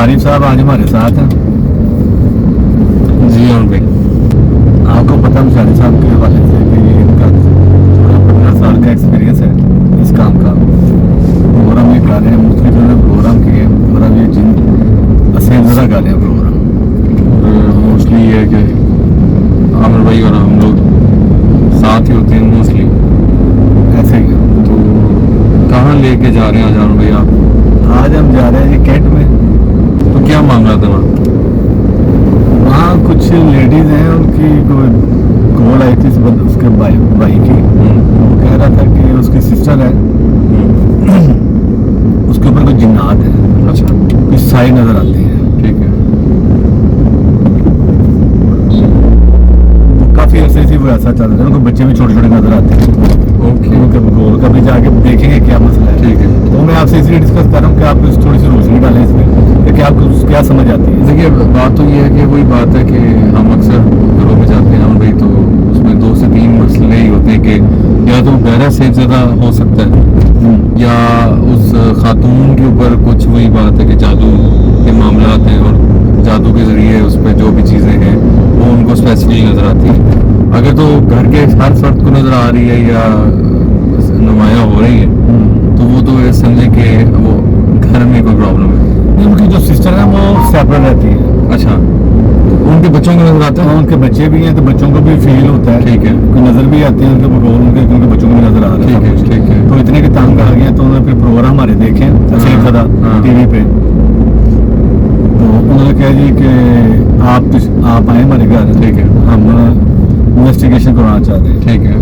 शारिफ साहब आज हमारे साथ हैं। जी और भाई आपको पता है शारिफ साहब के हवाले से कि इनका 15 साल का एक्सपीरियंस है इस काम का। प्रोग्राम ये गा रहे हैं, मुख्तलिफ उन्होंने प्रोग्राम किए और अब ये जिन असेंजरा गा रहे हैं प्रोग्राम। मोस्टली ये है कि आमिर भाई और हम लोग साथ ही होते हैं मोस्टली। ऐसे ही तो कहाँ लेके जा रहे हैं आज आमिर भाई आप? आज हम जा रहे हैं जी कैंट में। तो क्या मामला था वहाँ? वहाँ कुछ लेडीज़ हैं, उनकी कोई कॉल आई थी उसके भाई की। वो कह रहा था कि उसकी सिस्टर है, उसके ऊपर कोई जिन्नात है। अच्छा कुछ साई नज़र आती है। ठीक है। काफ़ी अरसे से वो ऐसा चल रहा है, उनको बच्चे भी छोटे छोटे नज़र आते हैं। ओके उनके गोल का भी जाके देखेंगे क्या मसला है। ठीक है। तो मैं आपसे इसलिए डिस्कस कर रहा हूँ कि आप थोड़ी सी रोशनी डालें इसमें कि आपको क्या समझ आती है। देखिए बात तो ये है कि वही बात है कि हम अक्सर घरों में जाते हैं आमिर भाई, तो उसमें 2 से 3 मसले ही होते हैं कि या तो गहरा से ज़्यादा हो सकता है या उस खातून के ऊपर कुछ वही बात है कि जादू के मामलात हैं और जादू के ज़रिए उस पर जो भी चीज़ें हैं वो उनको स्पेसिफिक नज़र आती है। अगर तो घर के हर फर्द को नज़र आ रही है या नुमाया हो रही है तो वो तो ये समझे कि वो घर में कोई प्रॉब्लम है। उनकी जो सिस्टर है वो सेपरेट रहती है। अच्छा उनके बच्चों को नजर आता है? हाँ, उनके बच्चे भी हैं तो बच्चों को भी फील होता है। ठीक है। कोई नज़र भी आते हैं उनके बगौर उनके बच्चों को भी नज़र आ रहा है। ठीक है ठीक है। तो इतने के तंग आ गए तो उन्होंने फिर प्रोग्राम हमारे देखे असीम सदा हाँ। टीवी पे। तो उन्होंने कहा जी कि आप आए हमारे घर। ठीक है। हम इन्वेस्टिगेशन करवाना चाहते हैं। ठीक है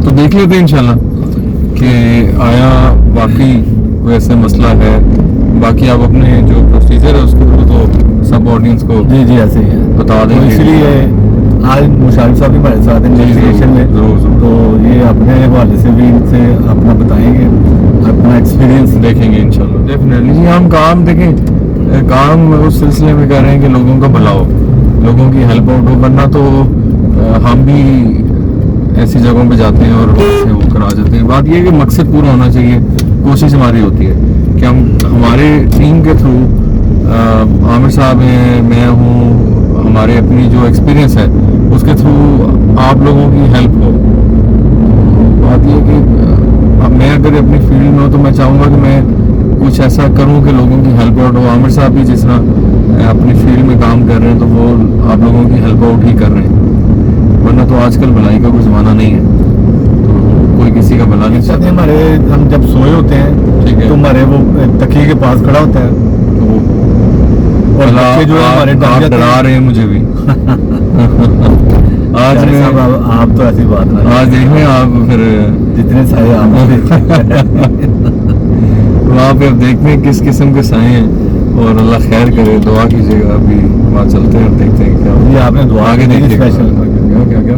तो देख लेते हैं इंशाल्लाह कि आया वाकई कोई ऐसा मसला है। बाकी आप अपने जो प्रोसीजर है उसके थ्रू तो सब ऑडियंस को जी जी ऐसे ही है। बता तो देंगे। इसलिए आज मुशारिफ साहब भी हमारे साथ हैं इन्वेस्टिगेशन में। जरूर जरूर तो ये अपने हवाले से भी इनसे अपना बताएंगे, अपना एक्सपीरियंस देखेंगे इंशाल्लाह डेफिनेटली। जी हम काम देखें, काम उस सिलसिले में कर रहे हैं कि लोगों का भला हो, लोगों की हेल्प आउट हो। वरना तो हम भी ऐसी जगहों पे जाते हैं और वहाँ से वो करा जाते हैं। बात यह है कि मकसद पूरा होना चाहिए। कोशिश हमारी होती है कि हम हमारे टीम के थ्रू आमिर साहब हैं, मैं हूँ, हमारे अपनी जो एक्सपीरियंस है उसके थ्रू आप लोगों की हेल्प हो। बात यह कि अब मैं अगर अपनी फील्ड में हूँ तो मैं चाहूँगा कि मैं कुछ ऐसा करूँ कि लोगों की हेल्प आउट हो। आमिर साहब भी जिस तरह अपनी फील्ड में काम कर रहे हैं तो वो आप लोगों की हेल्प आउट ही कर रहे हैं। वरना तो आजकल भलाई का कोई ज़माना नहीं है, तो कोई किसी का भला नहीं चाहता। हमारे हम जब सोए होते हैं ठीक है। तो हमारे वो तकिए के पास खड़ा होता है और बच्चे जो है हमारे डर जाते डरा हैं। रहे हैं मुझे भी आज शारिफ मैं साहब, आप तो ऐसी बात ना आज देखें आप फिर जितने साए आप वहाँ पे अब देखते हैं किस किस्म के साए हैं और अल्लाह खैर करे। दुआ कीजिएगा। अभी वहाँ चलते हैं और देखते हैं क्या ये आपने दुआ आगे की थी देखिएगा। स्पेशल। क्या क्या क्या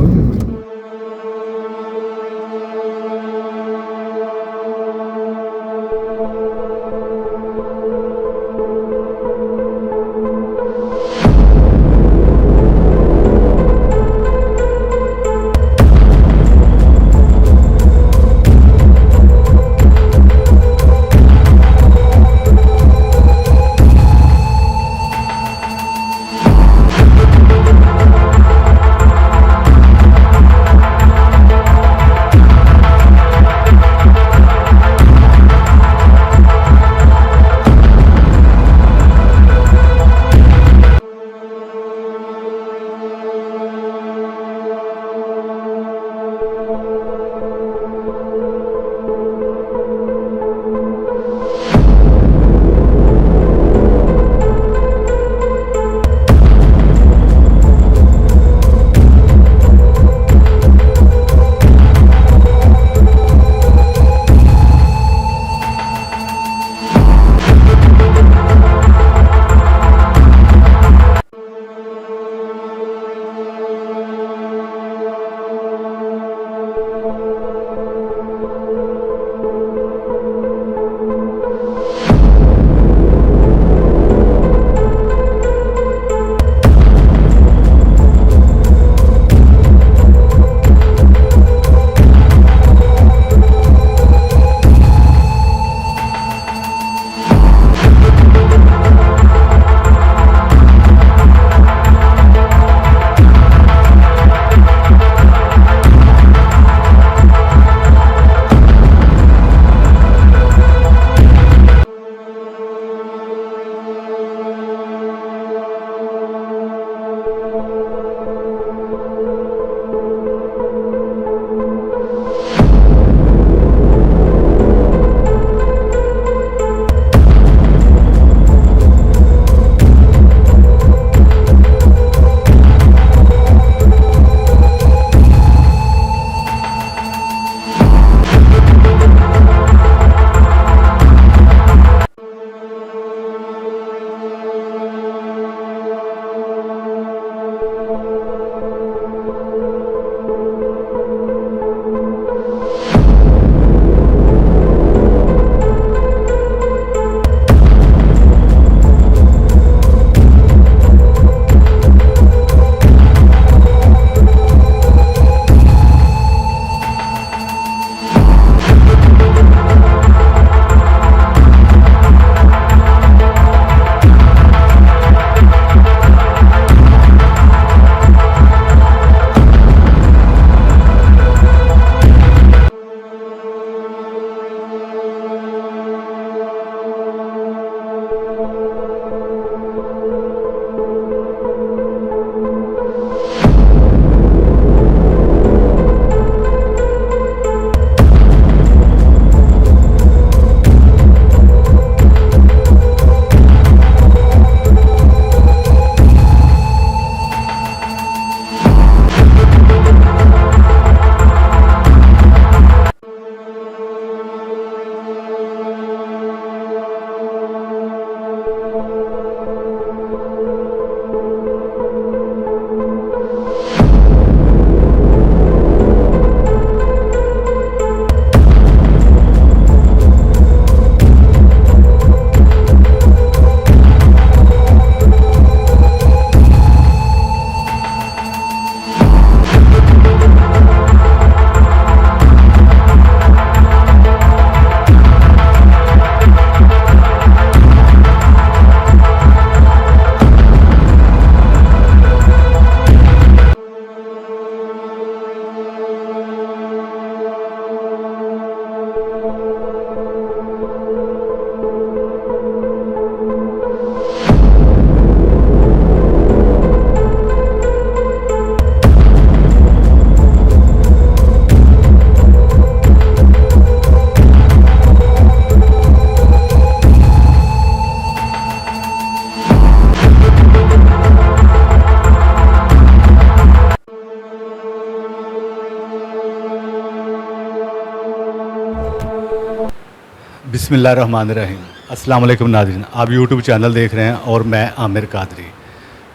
बिस्मिल्लाहिर्रहमानिर्रहीम। अस्सलाम वालेकुम नाज़रीन, आप यूट्यूब चैनल देख रहे हैं और मैं आमिर कादरी।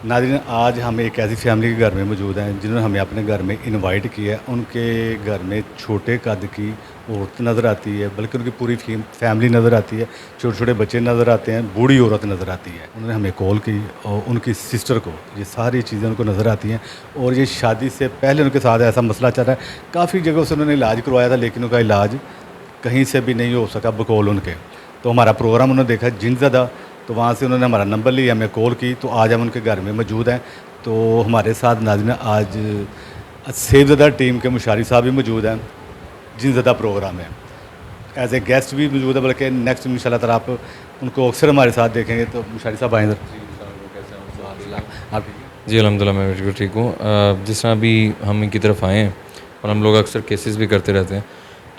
नाज़रीन, आज हम एक ऐसी फैमिली के घर में मौजूद हैं जिन्होंने हमें अपने घर में इनवाइट किया है। उनके घर में छोटे कद की औरत नज़र आती है, बल्कि उनकी पूरी फैमिली नज़र आती है। छोटे छोटे बच्चे नज़र आते हैं, बूढ़ी औरत नज़र आती है। उन्होंने हमें कॉल की और उनकी सिस्टर को ये सारी चीज़ें उनको नज़र आती हैं। और ये शादी से पहले उनके साथ ऐसा मसला चल रहा है। काफ़ी जगहों से उन्होंने इलाज करवाया था, लेकिन उनका इलाज कहीं से भी नहीं हो सका बकौल उनके। तो हमारा प्रोग्राम उन्होंने देखा जिनज़दा, तो वहाँ से उन्होंने हमारा नंबर लिया, हमें कॉल की। तो आज हम उनके घर में मौजूद हैं। तो हमारे साथ नाज़रीन आज सेवज़दा टीम के मुशारी साहब भी मौजूद हैं। जिनज़दा प्रोग्राम में एज ए गेस्ट भी मौजूद है, बल्कि नेक्स्ट इंशाल्लाह ताला आप उनको अक्सर हमारे साथ देखेंगे। तो मुशारी साहब आए इधर। आप जी अल्हम्दुलिल्लाह मैं बिल्कुल ठीक हूँ। जिस तरह अभी हम इनकी तरफ आए हैं और हम लोग अक्सर केसेस भी करते रहते हैं,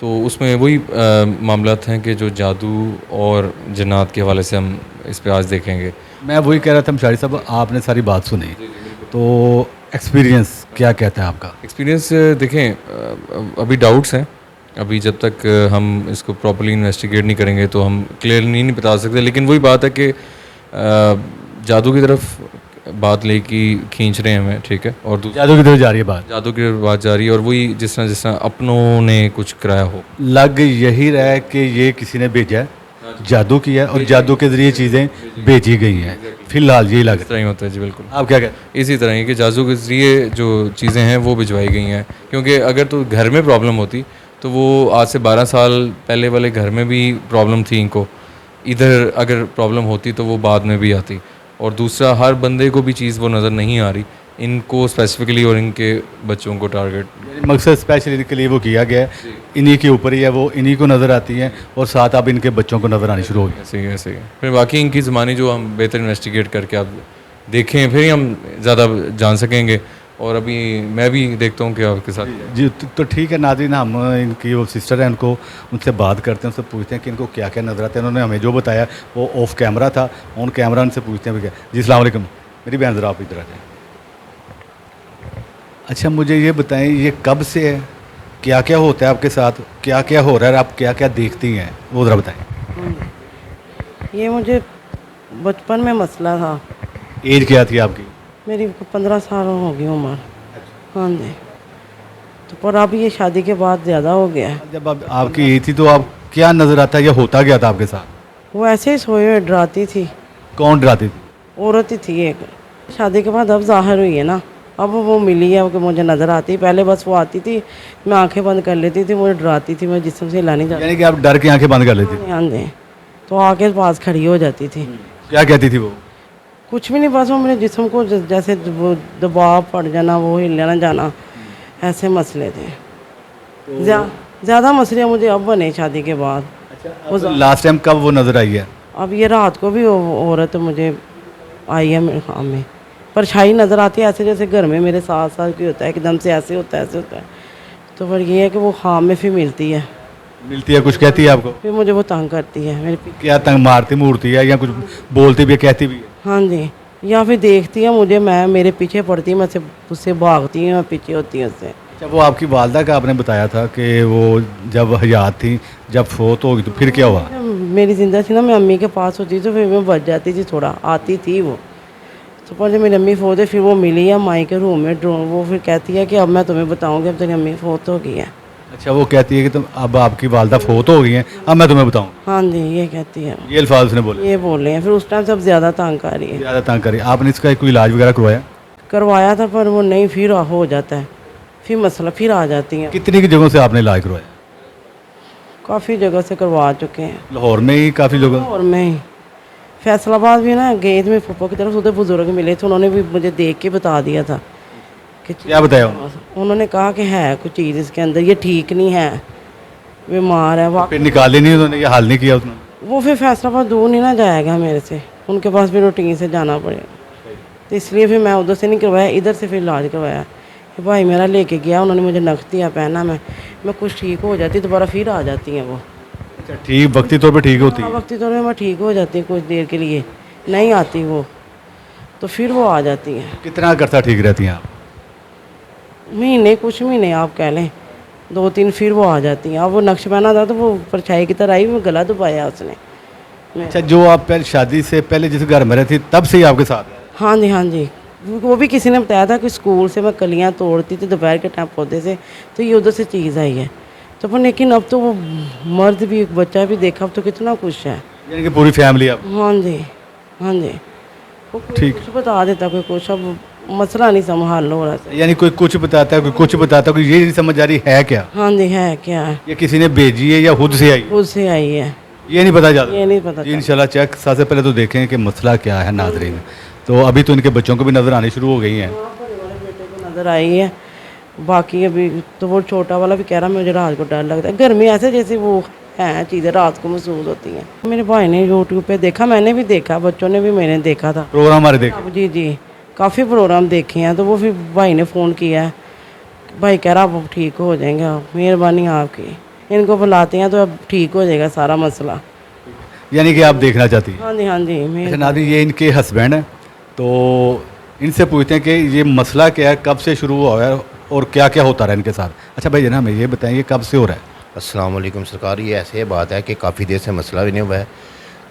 तो उसमें वही मामलात हैं कि जो जादू और जन्नात के हवाले से हम इस पे आज देखेंगे। मैं वही कह रहा था मुशारी साहब, आपने सारी बात सुनी, तो एक्सपीरियंस क्या कहता है आपका? एक्सपीरियंस देखें, अभी डाउट्स हैं। अभी जब तक हम इसको प्रॉपर्ली इन्वेस्टिगेट नहीं करेंगे तो हम क्लियरली नहीं बता सकते। लेकिन वही बात है कि जादू की तरफ बात लेके खींच रहे हैं हमें, ठीक है। और जादू की तरफ जा रही है बात। जादू की बात जा रही है, और वही जिस तरह अपनों ने कुछ कराया हो। लग यही रहा है कि ये किसी ने भेजा है, जादू किया है और जादू के ज़रिए चीज़ें भेजी गई हैं। फिलहाल यही लग इस तरह ही होता है जी, बिल्कुल। आप क्या कहते हैं? इसी तरह ही कि जादू के ज़रिए जो चीज़ें हैं वो भिजवाई गई हैं। क्योंकि अगर तो घर में प्रॉब्लम होती तो वो आज से 12 साल पहले वाले घर में भी प्रॉब्लम थी इनको, इधर अगर प्रॉब्लम होती तो वो बाद में भी आती। और दूसरा, हर बंदे को भी चीज़ वो नज़र नहीं आ रही, इनको स्पेसिफिकली और इनके बच्चों को टारगेट मकसद स्पेशली इनके लिए वो किया गया है। इन्हीं के ऊपर ही है, वो इन्हीं को नज़र आती हैं और साथ अब इनके बच्चों को नज़र आनी शुरू हो गई। ऐसे ही ऐसे ही। फिर बाकी इनकी ज़बानी जो हम बेहतर इन्वेस्टिगेट करके आप देखें, फिर ही हम ज़्यादा जान सकेंगे। और अभी मैं भी देखता हूँ कि आपके साथ जी तो ठीक है नाज़रीन, हम इनकी वो सिस्टर है, उनको उनसे बात करते हैं, उनसे पूछते हैं कि इनको क्या क्या नज़र आता है। उन्होंने हमें जो बताया वो ऑफ कैमरा था, ऑन कैमरा उनसे पूछते हैं भी क्या। जी अस्सलाम वालेकुम, मेरी बहन ज़रा आप इधर आ जाएं। अच्छा मुझे ये बताएं, ये कब से है, क्या क्या होता है आपके साथ, क्या क्या हो रहा है, आप क्या क्या देखती हैं, वो ज़रा बताएं। ये मुझे बचपन में मसला था। एज क्या थी आपकी? मेरी 15 साल हो गई उम्र। हाँ जी। तो पर अब ये शादी के बाद ज़्यादा हो गया है। जब आप आपकी एज थी तो आप क्या नज़र आता है या होता क्या था आपके साथ? वो ऐसे ही सोए हुए डराती थी। कौन डराती थी? औरत ही थी एक। शादी के बाद अब ज़ाहिर हुई है ना, अब वो मिली है कि मुझे नज़र आती। पहले बस वो आती थी, मैं आंखें बंद कर लेती थी, मुझे डराती थी, मैं जिस्म से हिला नहीं जाती। यानी कि आप डर के आंखें बंद कर लेती थी? हाँ जी। तो आके पास खड़ी हो जाती थी। क्या कहती थी वो? कुछ भी नहीं, बस वो मेरे जिस्म को जैसे वो दबाव पड़ जाना, वो हिलना ना जाना, ऐसे मसले थे। ज़्यादा मसले मुझे अब बने शादी के बाद। लास्ट टाइम कब वो नज़र आई है? अब ये रात को भी औरत मुझे आई है मेरे ख्वाब में, परछाई नज़र आती है ऐसे जैसे घर में मेरे साथ साथ की होता है, एकदम से ऐसे होता है ऐसे होता है। तो पर ये है कि वो ख्वाब में फिर मिलती है, कुछ कहती है आपको? फिर मुझे वो तंग करती है मेरे क्या तंग मारती मूर्ती है या कुछ बोलती भी है, कहती भी है? हाँ जी। या फिर देखती है मुझे, मैं मेरे पीछे पड़ती है, मैं उससे भागती हूँ, मैं पीछे होती हूँ उससे। अच्छा वो आपकी वालदा का आपने बताया था कि वो जब हयात थी, जब फोत होगी तो फिर क्या हुआ? मेरी जिंदा थी ना, मैं अम्मी के पास होती तो फिर मैं बच जाती थी, थोड़ा आती थी वो। तो पर जब मेरी अम्मी फोत है, फिर वो मिली है माई के रूम में वो फिर कहती है कि अब मैं तुम्हें बताऊँगी, अब तेरी अम्मी फोत हो गई है। अच्छा वो कहती है कि तुम अब आपकी वालदा फोत हो गई हैं, अब मैं तुम्हें बताऊँ? हाँ जी, ये कहती है। ये अल्फाज उसने बोले? ये बोल रहे हैं। फिर उस टाइम से अब ज़्यादा तंग कर रही है। ज़्यादा तंग करी। आपने इसका कोई इलाज वगैरह करवाया? करवाया था पर वो नहीं, फिर हो जाता है, फिर मसला फिर आ जाती हैं। कितनी की जगहों से आपने इलाज करवाया? काफ़ी जगह से करवा चुके हैं। लाहौर में ही काफ़ी जगह? और मैं ही फैसलाबाद भी ना गए थे, मेरे पप्पा की तरफ उधर बुजुर्ग मिले थे, उन्होंने भी मुझे देख के बता दिया था कि क्या बताया उन्होंने? उन्होंने कहा कि है कुछ चीज़ इसके अंदर, ये ठीक नहीं है, बीमार है। फिर निकाले नहीं उन्होंने, ये हल नहीं किया उसने? वो फिर फैसलाबाद दूर नहीं ना जाएगा मेरे से, उनके पास भी रूटीन से जाना पड़ेगा। तो इसलिए फिर मैं उधर से नहीं करवाया, इधर से फिर इलाज करवाया। कि भाई मेरा लेके गया, उन्होंने मुझे नक्श दिया पहना, मैं कुछ ठीक हो जाती, दोबारा फिर आ जाती हैं वो। अच्छा ठीक, वक्ती तौर पे ठीक होती है? वक्ती तौर पर मैं ठीक हो जाती कुछ देर के लिए, नहीं आती वो तो फिर वो आ जाती हैं। कितना अरसा ठीक रहती हैं आप? महीने, कुछ महीने आप कह लें, 2-3 फिर वो आ जाती हैं। अब वो नक्श पहना था तो वो परछाई की तरह आई, वो गला दबाया उसने। अच्छा, जो आप पहले शादी से पहले जिस घर में रहती तब से ही आपके साथ है? हाँ जी, हाँ जी। वो भी किसी ने बताया था कि स्कूल से मैं कलियाँ तोड़ती थी दोपहर के टाइम पौधे से, तो ये उधर से चीज़ आई है। तो पर लेकिन अब तो वो मर्द भी, एक बच्चा भी देखा, अब तो कितना खुश है। यानी कि पूरी फैमिली आप? हाँ जी, हाँ जी। वो कोई ठीक। कुछ बता देता, कोई कुछ, अब मसला नहीं संभाल हो रहा था। यानी कोई कुछ बताता है, कोई कुछ बताता है, कोई ये नहीं समझ आ रही है क्या? हाँ जी, है क्या है, ये किसी ने भेजी है या खुद से आई है? खुद से आई है, ये नहीं पता चलता। ये नहीं पता जी चला। इंशाल्लाह चेक सबसे पहले तो देखें कि मसला क्या है नाजरीन। तो अभी तो इनके बच्चों को भी नज़र आनी शुरू हो गई हैं। बड़े वाले बेटे को नज़र आई है, बाकी अभी तो वो छोटा वाला भी कह रहा मुझे रात को डर लगता है। घर में ऐसे जैसे वो हैं चीज़ें रात को महसूस होती हैं। मेरे भाई ने यूट्यूब पे देखा, मैंने भी देखा, बच्चों ने भी मैंने देखा था। प्रोग्राम हमारे देखे? अब जी जी, काफ़ी प्रोग्राम देखे हैं। तो वो फिर भाई ने फ़ोन किया है, भाई कह रहा अब ठीक हो जाएंगे, मेहरबानी आपकी, इनको बुलाते हैं तो अब ठीक हो जाएगा सारा मसला। यानी कि आप देखना चाहती हैं? हाँ जी, हाँ जी। अच्छा नाज़रीन, ये इनके हस्बैंड हैं, तो इनसे पूछते हैं कि ये मसला क्या है, कब से शुरू हुआ है और क्या क्या होता रहा है इनके साथ। अच्छा भाई जनाब, ये बताएं ये कब से हो रहा है? अस्सलाम वालेकुम सरकार। ये ऐसे बात है कि काफ़ी देर से मसला भी नहीं हुआ है।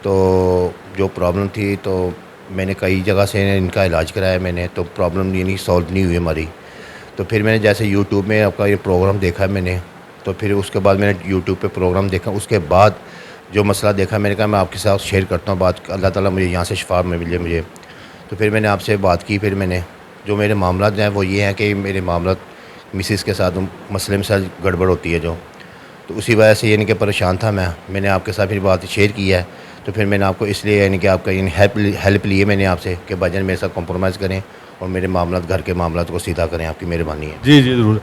तो जो प्रॉब्लम थी तो मैंने कई जगह से इनका इलाज कराया मैंने, तो प्रॉब्लम ये नहीं सॉल्व नहीं हुई हमारी। तो फिर मैंने जैसे यूट्यूब में आपका ये प्रोग्राम देखा मैंने, तो फिर उसके बाद मैंने यूट्यूब पे प्रोग्राम देखा, उसके बाद जो मसला देखा मैंने कहा मैं आपके साथ शेयर करता हूँ बात, अल्लाह ताला मुझे यहाँ से शिफा में मिले मुझे। तो फिर मैंने आपसे बात की। फिर मैंने जो मेरे मामला हैं वो ये हैं कि मेरे मामला मिसिस के साथ मसले में साथ गड़बड़ होती है जो, तो उसी वजह से यानी कि परेशान था मैंने आपके साथ फिर बात शेयर की है। तो फिर मैंने आपको इसलिए यानी कि आपका यानी हेल्प लिए मैंने आपसे कि भाईजान मेरे साथ कॉम्प्रोमाइज़ करें और मेरे मामला घर के मामला को सीधा करें, आपकी मेहरबानी है। जी जी ज़रूर।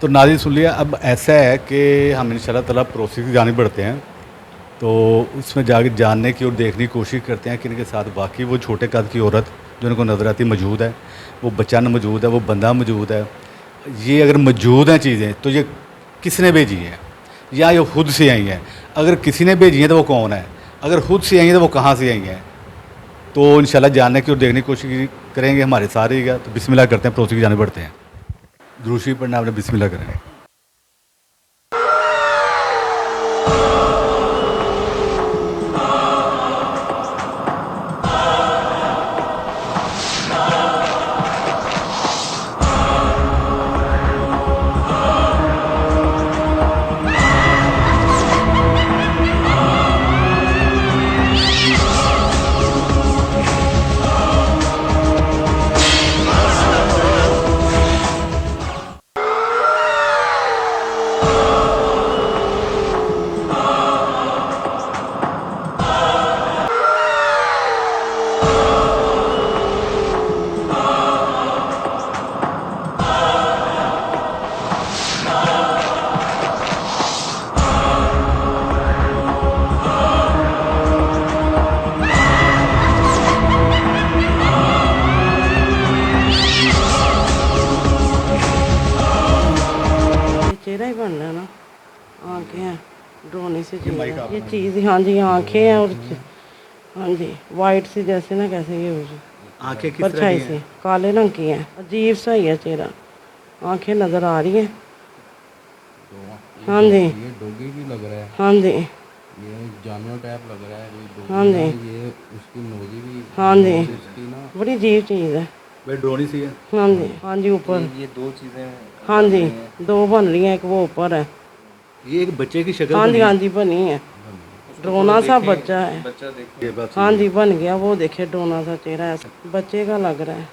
तो नाज़रीन सुन लिया, अब ऐसा है कि हम इंशाल्लाह ताला प्रोसेस की जानिब बढ़ते हैं। तो उसमें जाके जानने की और देखने की कोशिश करते हैं कि इनके साथ वाकई वो छोटे कद की औरत जो इनको नज़र आती मौजूद है, वो बच्चा मौजूद है, वो बंदा मौजूद है। ये अगर मौजूद हैं चीज़ें तो ये किसने भेजी हैं या ये खुद से आई हैं? अगर किसी ने भेजी हैं तो वो कौन है? अगर खुद से आई हैं तो वो कहाँ से आई हैं? तो इंशाल्लाह जानने की और देखने की कोशिश करेंगे, हमारे साथ रहिएगा। तो बिस्मिल्लाह करते हैं, प्रोसेस की जानिब बढ़ते हैं। दुरूद शरीफ पढ़ना आपने, बिस्मिल्लाह करें। चेहरा ही बन रहा है ना, आँखें हैं ड्रोनी से चेहरा, ये चीज़, हाँ जी आँखें हैं और हाँ जी वाइट सी जैसे ना, कैसे ये हो आंखें किस तरह परछाई की से हैं? काले रंग की हैं, अजीब सा ही है चेहरा, आँखें नज़र आ रही हैं। हाँ जी, ये डोगी भी लग रहा है, हाँ जी, ये जानवर टाइप लग रहा है, ये डोगी हाँ जी, है, ये उसकी नोजी भी, हाँ जी, उसकी ना बड़ी अजीब चीज़ है। भाई ड्रोनी सी है। हाँ जी, हाँ जी ऊपर, ये दो चीज़ें हाँ जी दो बन रही हैं, एक वो ऊपर है। ये एक बच्चे की शक्ल हाँ जी, बनी हाँ जी बनी है, ड्रोना सा बच्चा है। बच्चा देखो ये बात हाँ जी बन गया, वो देखे ड्रोना सा चेहरा ऐसा बच्चे का लग रहा है,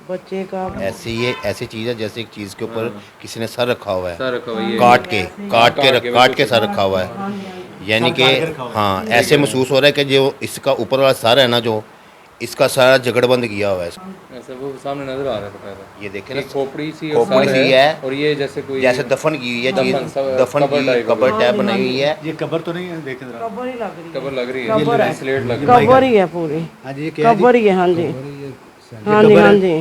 बच्चे का। ऐसी चीज़ है जैसे एक चीज़ के ऊपर किसी ने सर रखा हुआ है, सर रखा हुआ है, ये काट के सर रखा हुआ है, यानी कि हाँ ऐसे महसूस हो रहा है कि जो इसका ऊपर वाला सर है ना, जो इसका सारा जगड़बंद किया हुआ है। ऐसे वो सामने नजर आ रहा था पहले, ये देखे ना, एक खोपड़ी सी खोपड़ी सी है और ये जैसे कोई जैसे दफन की हुई है चीज़, दफन कबर की टाइप कबर टाइप बनाई हुई है। ये कबर तो नहीं है, देखें जरा। कबर ही लग रही है, कबर लग रही है, कबर है, स्लेट लग रही कबर ही है पूरी, हाँ जी, ये क्या है जी? कबर ही है। हाँ जी, हाँ जी, हाँ जी,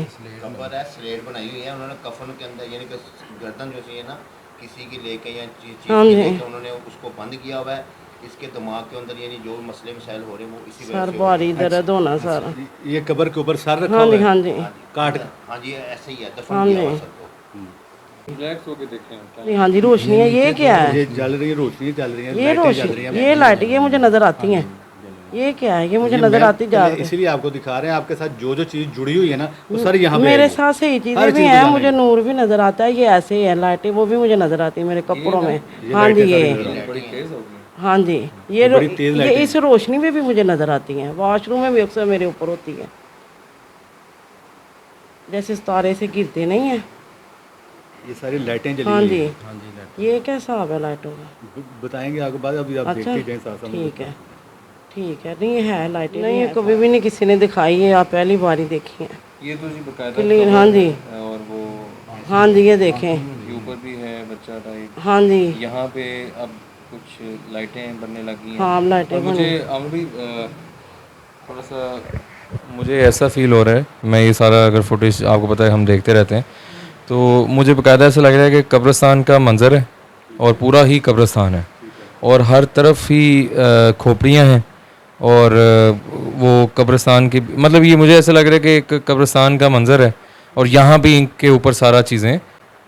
कबर है, स्लेट बनाई हुई है उन्होंने कफन के अंदर, यानी कि गर्दन जो है ना किसी की लेके या चीज़ हाँ की जी। लेके उन्होंने उसको बंद किया हुआ है। इसके दिमाग के अंदर यानी जो मसले मसाइल हो रहे हैं वो इसी वजह सर से भारी दर्द होना सारा। ये कबर के ऊपर सर रखा हाँ हुआ जी, है, हाँ जी, काट। हाँ जी ऐसे ही है, हाँ दफन किया जी। हुआ सर को। रिलैक्स होके देखें क्या नहीं, हाँ जी रोशनी है, ये क्या है? ये जल रही है, रोशनी चल रही है, ये लाइटें जल रही रोशनी, हैं। ये लाइट, ये मुझे नज़र आती हैं। ये क्या है? ये मुझे ये नज़र मैं आती जा पहले रही है। इसीलिए आपको दिखा रहे हैं, आपके साथ जो जो चीज़ जुड़ी हुई है ना वो सारी यहाँ पे मेरे आएगी। साथ सही हर चीज़ें भी चीज़ हैं, को मुझे जानेंगे। नूर भी नज़र आता है, ये ऐसे ही है लाइटें, वो भी मुझे नज़र आती है मेरे कपड़ों में। ये हाँ जी, लाइटें सारी ये नज़र आती बड़ी तेज होगी। हाँ जी, ये बड़ी तेज ये लाइटें इस रोशनी में भी मुझे नज़र आती हैं। वॉशरूम में भी अक्सर मेरे ऊपर होती है, जैसे सितारे से गिरते नहीं है। हैं। ये सारी लाइटें जली हाँ हुई जी, हैं। ये क्या हिसाब है लाइटों का? बताएंगे आपको बाद, अभी आप अच्छा, देखते जाएं साथ साथ। ठीक है, ठीक है। नहीं है लाइटें, नहीं कभी भी नहीं किसी ने दिखाई है, आप पहली बार ही देखी है। ये तो जी बकायदा क्लीन, cover हाँ है, जी, और वो हाँ जी, ये देखें, के ऊपर भी है बच्चा टाइप। हाँ जी, यहाँ पे अब कुछ लाइटें बनने लगी हैं। हाँ अब लाइटें और बनी। मुझे अब भी थोड़ा सा मुझे ऐसा फील हो रहा है, मैं ये सारा अगर फुटेज आपको पता है हम देखते रहते हैं, तो मुझे बकायदा ऐसा लग रहा है कि कब्रिस्तान का मंजर है और पूरा ही कब्रिस्तान है और हर तरफ ही खोपड़ियाँ हैं और वो कब्रिस्तान की मतलब ये मुझे ऐसा लग रहा है कि एक कब्रिस्तान का मंजर है और यहाँ भी इनके ऊपर सारा चीज़ें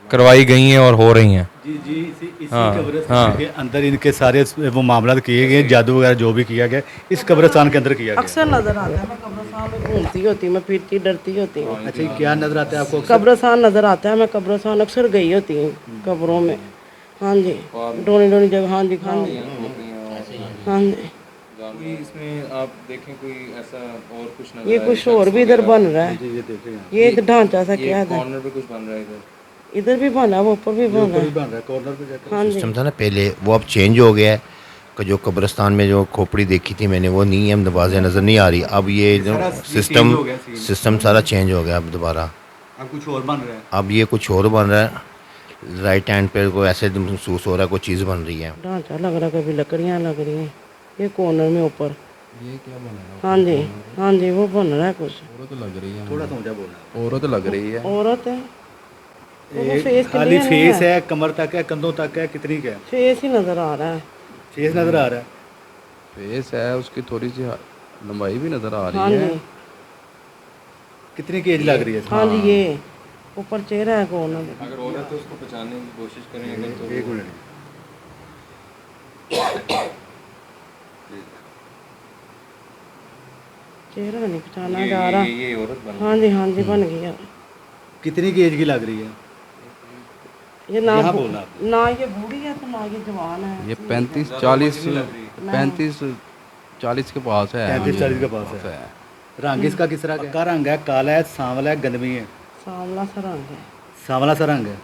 करवाई गई हैं और हो रही हैं। जी जी, इसी हाँ, कब्रिस्तान हाँ। के अंदर इनके सारे वो मामला किए गए, जादू वगैरह जो भी किया गया इस कब्रिस्तान के अंदर किया गया। अक्सर नज़र आता है, मैं कब्रिस्तान में घूमती होती हूँ, मैं फिरती डरती होती हूँ। अच्छा, ये क्या नजर आता है आपको अक्सर? कब्रिस्तान नज़र आता है, मैं कब्रिस्तान अक्सर गई होती हूँ कब्रों में। हाँ जी, डोनी डोनी जगह, हाँ जी, हाँ जी, हाँ जी। कोई इसमें आप देखें कोई ऐसा और कुछ नजर ये आए, कुछ शख्स और भी इधर वगैरह? बन रहा है, जी, ये देख रहे हैं। ये ढांचा सा ये क्या है? कॉर्नर पे कुछ बन रहा है इधर। इधर भी बना है, वो ऊपर भी बना ऊपर भी है। बन रहा है कॉर्नर पे जाकर। हाँ जी, सिस्टम था ना पहले, वो अब चेंज हो गया है कि जो कब्रिस्तान में जो खोपड़ी देखी थी मैंने वो नहीं है, नवाज़ें नज़र नहीं आ रही। अब ये जो सारा change सिस्टम हो गया, scene। सिस्टम सारा चेंज हो गया अब दोबारा। अब कुछ और बन रहा है। अब ये कुछ और बन रहा है, राइट हैंड पे को ऐसे महसूस हो रहा है कोई चीज़ बन रही है। ढांचा लग रहा है, कभी लकड़ियाँ लग रही हैं। ये कॉर्नर में ऊपर, ये क्या बना है? हाँ जी, हाँ जी, वो बन रहा है कुछ। औरत लग रही है, थोड़ा सा ऊंचा बोलना औरत लग रही है। औरत है, वो है। फेस खाली क्लियर नहीं फेस है, कमर तक है, कंधों तक है, कितनी का है? फेस ही नज़र आ रहा है। फेस नजर आ रहा है। फेस है, उसकी थोड़ी सी लंबाई भी नजर आ हाँ रही है। जी, कितनी की एज लग रही है? हाँ जी, ये ऊपर चेहरा है कॉर्नर में। अगर औरत है उसको पहचानने की कोशिश करेंगे तो एक मिनट। चेहरा नहीं पहचाना जा रहा। ये औरत बन हाँ जी, हाँ जी, बन गया। कितनी की एज की लग रही है? ये ना यहाँ बोलना आपने। ना ये बूढ़ी है तो ना ये जवान है। ये 35-40 के पास है। 35-40 के पास है। रंग इसका किस तरह का? पक्का रंग है, काला है, सांवला है, गंदमी है। सांवला सा रंग है, सांवला सा रंग है।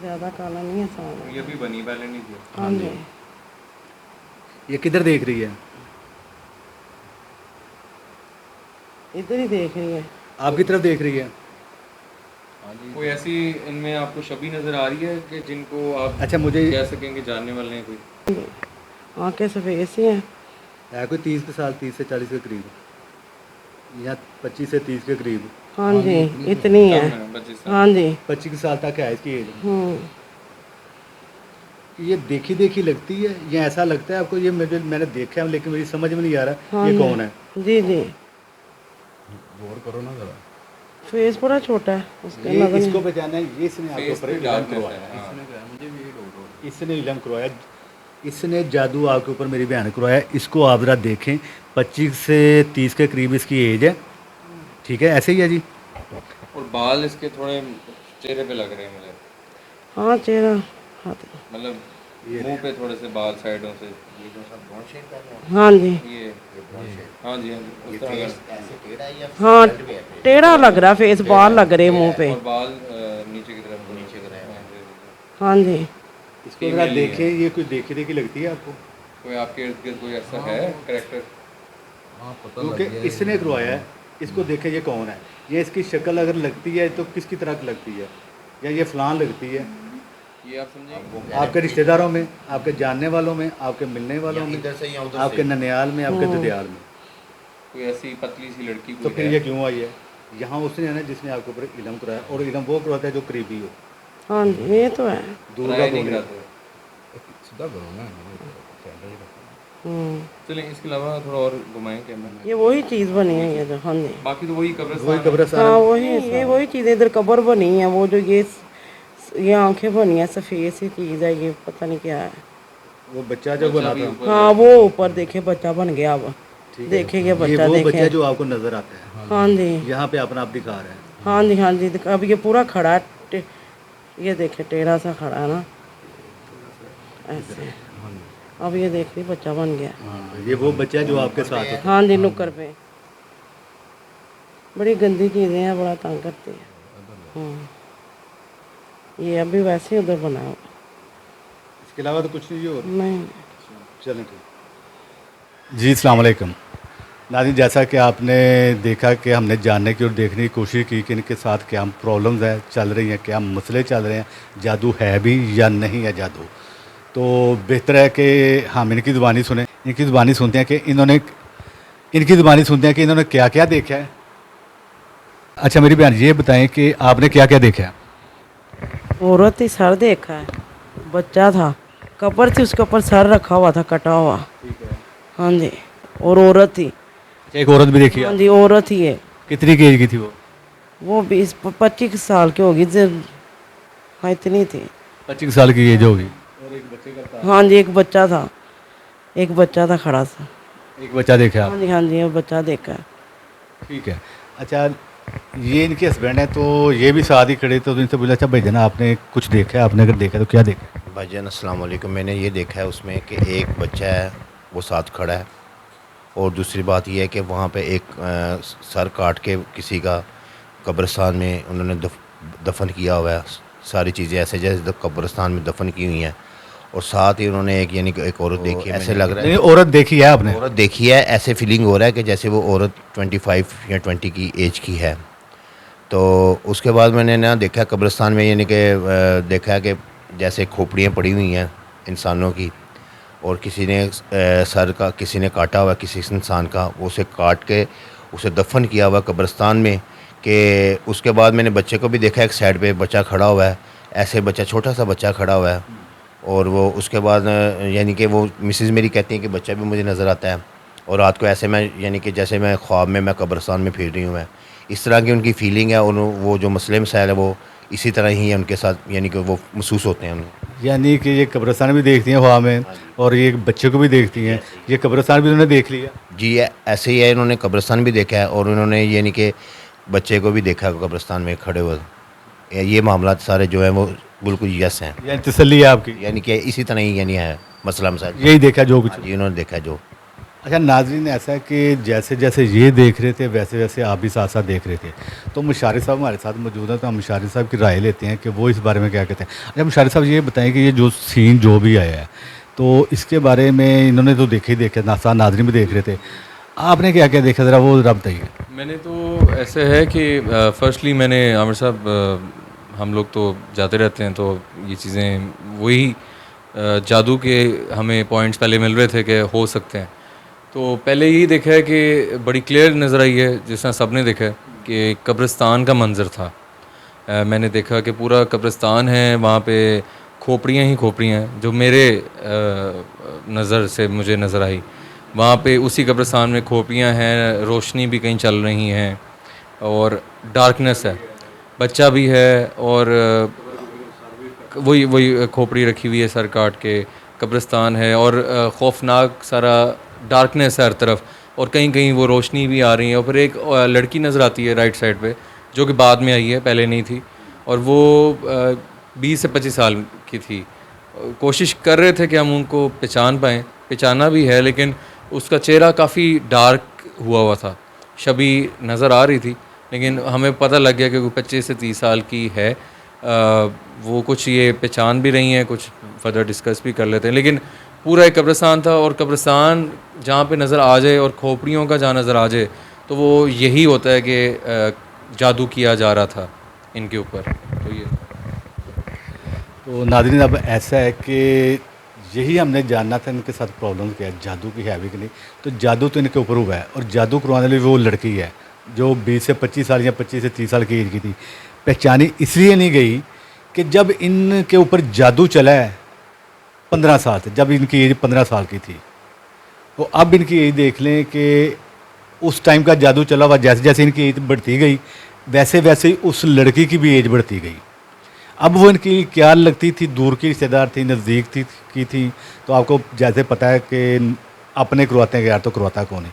ज्यादा काला नहीं है, सांवला। ये भी बनी पहले नहीं थी। हाँ जी, ये किधर देख रही है? इधर ही देख रही है। आपकी तरफ देख रही है। कोई ऐसी इनमें आपको छवि नजर आ रही है कि जिनको आप अच्छा, मुझे कह सकेंगे जानने वाले हैं कोई? आंखें सफेद सी हैं। है कोई 30 के साल, 30 से 40 के करीब, या 25 से 30 के करीब। हाँ जी, इतनी है। 25 साल। हाँ जी, 25 साल तक है इसकी एज। हम्म, ये देखी देखी लगती है या ऐसा लगता है आपको? ये मैंने देखा है लेकिन मेरी समझ में नहीं आ रहा हाँ ये जी। कौन है। जी जी, गौर करो ना जरा। फेस बड़ा छोटा है उसका, ये नजर इसको नहीं। पहचाना है, ये इसने आपके फेस ऊपर पे इल्म डार्कनेस करवाया। है। हाँ। इसने इल्म करवाया, इसने जादू आपके ऊपर मेरी बहन करवाया। इसको आप ज़रा देखें, 25 से 30 के करीब इसकी एज है। ठीक है, ऐसे ही है जी। और बाल इसके थोड़े चेहरे पे लग रहे हैं मुझे, हाँ चेहरा, हाथ, मतलब मुंह पे थोड़े से बाल साइडों से। हाँ जी, ये हाँ जी, हाँ जी, उस तरह का। हाँ टेढ़ा लग रहा है फेस, बाल लग रहे हैं मुंह पे। और बाल नीचे की तरफ। हाँ जी, इसको ज़रा देखें, ये कोई देखी देखी लगती है आपको? कोई आपके इर्द गिर्द कोई ऐसा है कैरेक्टर? क्योंकि इसने करवाया है। इसको देखें, ये कौन है? ये इसकी शक्ल अगर लगती है तो किसकी तरह की लगती है? या ये फलान लगती है? ये आप समझेंगे। आपके रिश्तेदारों में, आपके जानने वालों में, आपके मिलने वालों में, आपके ननियाल में, आपके ददियाल में। कोई ऐसी पतली सी लड़की तो कोई फिर है? ये क्यों आई है? यहाँ उसने है ना जिसने आपके ऊपर इल्म कराया, और इल्म वो करवाता है जो करीबी हो, हाँ जी, ये तो है। दूर का ट्राई नहीं बोले। कराते। चलें, इसके अलावा थोड़ा और घुमाएं कैमरा। ये वही चीज़ बनी है ये जो, हाँ जी, बाकी तो वही वही कब्रिस्तान है। कब्रिस्तान हाँ है। वही, ये वही चीज़ें इधर कब्र बनी है। वो जो ये ये आंखें बनी है, सफ़ेद सी चीज़ है, ये पता नहीं क्या है। वो बच्चा जो बना था, हाँ वो ऊपर देखे बच्चा बन गया, अब देखेंगे ये बच्चा, वो बच्चा देखे। जो आपको नजर आता है, हाँ जी, यहाँ पे अपना आप दिखा रहा है। हाँ जी, हाँ जी। अब ये पूरा खड़ा है, ये देखे टेढ़ा सा खड़ा है ना, ऐसे। अब ये देखिए बच्चा बन गया। ये वो बच्चा जो आपके साथ है। हाँ जी, नुक्कर पे। बड़ी गंदी चीज़ें हैं, बड़ा तंग करती है। ये अभी वैसे ही उधर बना है। इसके अलावा तो कुछ नहीं हो रहा। नहीं। चलें ठीक। जी अस्सलाम वालेकुम नाज़रीन, जैसा कि आपने देखा कि हमने जानने की और देखने की कोशिश की कि इनके साथ क्या प्रॉब्लम्स है चल रही हैं, क्या मसले चल रहे हैं, जादू है भी या नहीं है जादू। तो बेहतर है कि हम इनकी ज़ुबानी सुने, इनकी ज़ुबानी सुनते हैं कि इन्होंने क्या क्या देखा है। अच्छा मेरी बहन ये बताएं कि आपने क्या क्या देखा है। औरत ही सर देखा है, बच्चा था, कब्र थी, उसके ऊपर सर रखा हुआ था कटा हुआ। हाँ जी, और औरत थी। एक औरत भी देखी हाँ है। जी, औरत ही है। कितनी की एज की थी वो? वो 20-25 साल की होगी, हाँ इतनी थी। 25 साल की एज होगी। हाँ जी, एक बच्चा था खड़ा सा। एक बच्चा देखा आप? हाँ जी, हाँ जी, वो बच्चा देखा है। ठीक है। अच्छा ये इनके हस्बैंड हैं, तो ये भी साथ ही खड़े, तो इनसे बोला अच्छा भाई जान आपने कुछ देखा है, आपने अगर देखा तो क्या देखा? भाईजान अस्सलाम वालेकुम। मैंने ये देखा है उसमें कि एक बच्चा है वो साथ खड़ा है, और दूसरी बात ये है कि वहाँ पे एक सर काट के किसी का कब्रिस्तान में उन्होंने दफन किया हुआ है। सारी चीज़ें ऐसे जैसे कब्रिस्तान में दफन की हुई हैं, और साथ ही उन्होंने एक यानी कि एक औरत देखी है। ऐसे लग रहा है नहीं औरत देखी है आपने? औरत देखी है, ऐसे फीलिंग हो रहा है कि जैसे वो औरत 25 या 20 की एज की है। तो उसके बाद मैंने ना देखा कब्रिस्तान में, यानी कि देखा है कि जैसे खोपड़ियाँ पड़ी हुई हैं इंसानों की, और किसी ने सर का किसी ने काटा हुआ किसी इंसान का, वो उसे काट के उसे दफन किया हुआ कब्रिस्तान में। कि उसके बाद मैंने बच्चे को भी देखा, एक साइड पे बच्चा खड़ा हुआ है, ऐसे बच्चा छोटा सा बच्चा खड़ा हुआ है। और वो उसके बाद यानी कि वो मिसेज़ मेरी कहती हैं कि बच्चा भी मुझे नज़र आता है, और रात को ऐसे मैं यानी कि जैसे मैं ख्वाब में मैं कब्रिस्तान में फिर रही हूँ, मैं इस तरह की उनकी फ़ीलिंग है। और वो जो मसले मसाइल है वो इसी तरह ही है उनके साथ, यानी कि वो महसूस होते हैं उन्हें। यानी कि ये कब्रिस्तान भी देखती हैं ख्वाब में, और ये बच्चे को भी देखती हैं। ये कब्रिस्तान भी उन्होंने देख लिया? जी ऐसे ही है, इन्होंने कब्रिस्तान भी देखा है, और उन्होंने यानी कि बच्चे को भी देखा कब्रिस्तान में खड़े हुए। ये मामला सारे जो हैं वो बिल्कुल यस हैं, यानी तसल्ली है आपकी? यानी कि इसी तरह ही यानी है मसला मसाइल। यही देखा जो कुछ? हाँ जी, इन्होंने देखा जो। अच्छा नाज़रीन, ऐसा है कि जैसे जैसे ये देख रहे थे वैसे वैसे आप भी साथ साथ देख रहे थे। तो मुशारिफ साहब हमारे साथ मौजूद हैं, तो हम मुशारिफ साहब की राय लेते हैं कि वो इस बारे में क्या कहते हैं। अच्छा मुशारिफ साहब ये बताएं कि ये जो सीन जो भी आया है, तो इसके बारे में इन्होंने तो देखे ही देखे, नाज़रीन भी देख रहे थे, आपने क्या क्या देखा ज़रा वो बताइए। मैंने तो ऐसे है कि फर्स्टली मैंने आमिर साहब हम लोग तो जाते रहते हैं, तो ये चीज़ें वही जादू के हमें पॉइंट्स पहले मिल रहे थे कि हो सकते हैं। तो पहले यही देखा है कि बड़ी क्लियर नज़र आई है, जिस तरह सब ने देखा है कि कब्रिस्तान का मंज़र था। मैंने देखा कि पूरा कब्रिस्तान है, वहाँ पे खोपड़ियाँ ही खोपड़ियाँ हैं जो मेरे नज़र से मुझे नज़र आई। वहाँ पे उसी कब्रिस्तान में खोपड़ियाँ हैं, रोशनी भी कहीं चल रही हैं, और डार्कनेस है, बच्चा भी है, और वही खोपड़ी रखी हुई है सर काट के, कब्रिस्तान है, और खौफनाक सारा डार्कनेस है हर तरफ, और कहीं कहीं वो रोशनी भी आ रही है। और फिर एक लड़की नज़र आती है राइट साइड पे, जो कि बाद में आई है, पहले नहीं थी, और वो 20 से 25 साल की थी। कोशिश कर रहे थे कि हम उनको पहचान पाएँ, पहचाना भी है, लेकिन उसका चेहरा काफ़ी डार्क हुआ था, शबी नज़र आ रही थी, लेकिन हमें पता लग गया कि वो 25 से 30 साल की है। वो कुछ ये पहचान भी रही हैं, कुछ फर्दर डिस्कस भी कर लेते हैं, लेकिन पूरा एक कब्रिस्तान था, और कब्रिस्तान जहाँ पे नज़र आ जाए और खोपड़ियों का जहाँ नज़र आ जाए, तो वो यही होता है कि जादू किया जा रहा था इनके ऊपर। तो ये तो नाज़रीन अब ऐसा है कि यही हमने जानना था इनके साथ प्रॉब्लम क्या है, जादू की है भी कि नहीं। तो जादू तो इनके ऊपर हुआ है, और जादू करवाने वाली वो लड़की है जो 20 से 25 साल या 25 से 30 साल की एज की थी। पहचानी इसलिए नहीं गई कि जब इनके ऊपर जादू चला है 15 साल से, जब इनकी एज 15 साल की थी, तो अब इनकी एज देख लें कि उस टाइम का जादू चला हुआ, जैसे जैसे इनकी एज बढ़ती गई वैसे वैसे ही उस लड़की की भी एज बढ़ती गई। अब वो इनकी क्या लगती थी, दूर की रिश्तेदार थी, नज़दीक थी, तो आपको जैसे पता है कि अपने करवाते हैं यार, तो करवाता कौन है।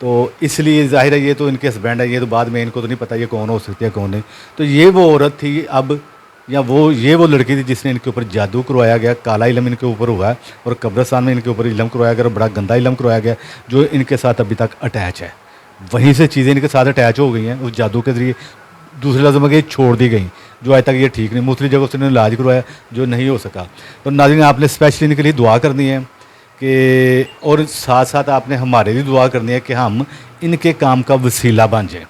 तो इसलिए जाहिर है ये तो इनके हस्बैंड है, ये तो बाद में इनको तो नहीं पता ये कौन हो सकती है कौन नहीं। तो ये वो औरत थी अब, या ये वो लड़की थी जिसने इनके ऊपर जादू करवाया गया, काला इलम इनके ऊपर हुआ है, और कब्रिस्तान में इनके ऊपर इलम करवाया गया, और बड़ा गंदा इलम करवाया गया जो इनके साथ अभी तक अटैच है। वहीं से चीज़ें इनके साथ अटैच हो गई हैं उस जादू के ज़रिए, दूसरे लफ्ज़ में छोड़ दी गई, जो आज तक ये ठीक नहीं, मुख्तलिफ जगहों से इन्होंने इलाज करवाया जो नहीं हो सका। तो नाज़रीन, आपने स्पेशली इनके लिए दुआ करनी है कि, और साथ साथ आपने हमारे लिए दुआ करनी है कि हम इनके काम का वसीला बन जाए।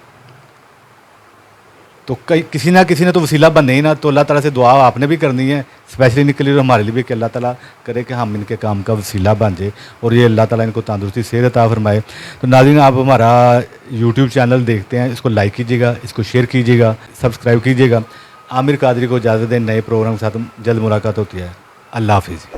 तो किसी ना किसी ने तो वसीला बनने ही ना, तो अल्लाह ताला से दुआ आपने भी करनी है स्पेशली इनके लिए और हमारे लिए भी, कि अल्लाह ताला करे कि हम इनके काम का वसीला बन जाए और ये अल्लाह ताला इनको तंदुरुस्ती सेहत अता फरमाए। तो नाज़रीन, आप हमारा यूट्यूब चैनल देखते हैं, इसको लाइक कीजिएगा, इसको शेयर कीजिएगा, सब्सक्राइब कीजिएगा। आमिर कादरी को इजाज़त दें, नए प्रोग्राम के साथ जल्द मुलाकात होती है। अल्लाह हाफिज़।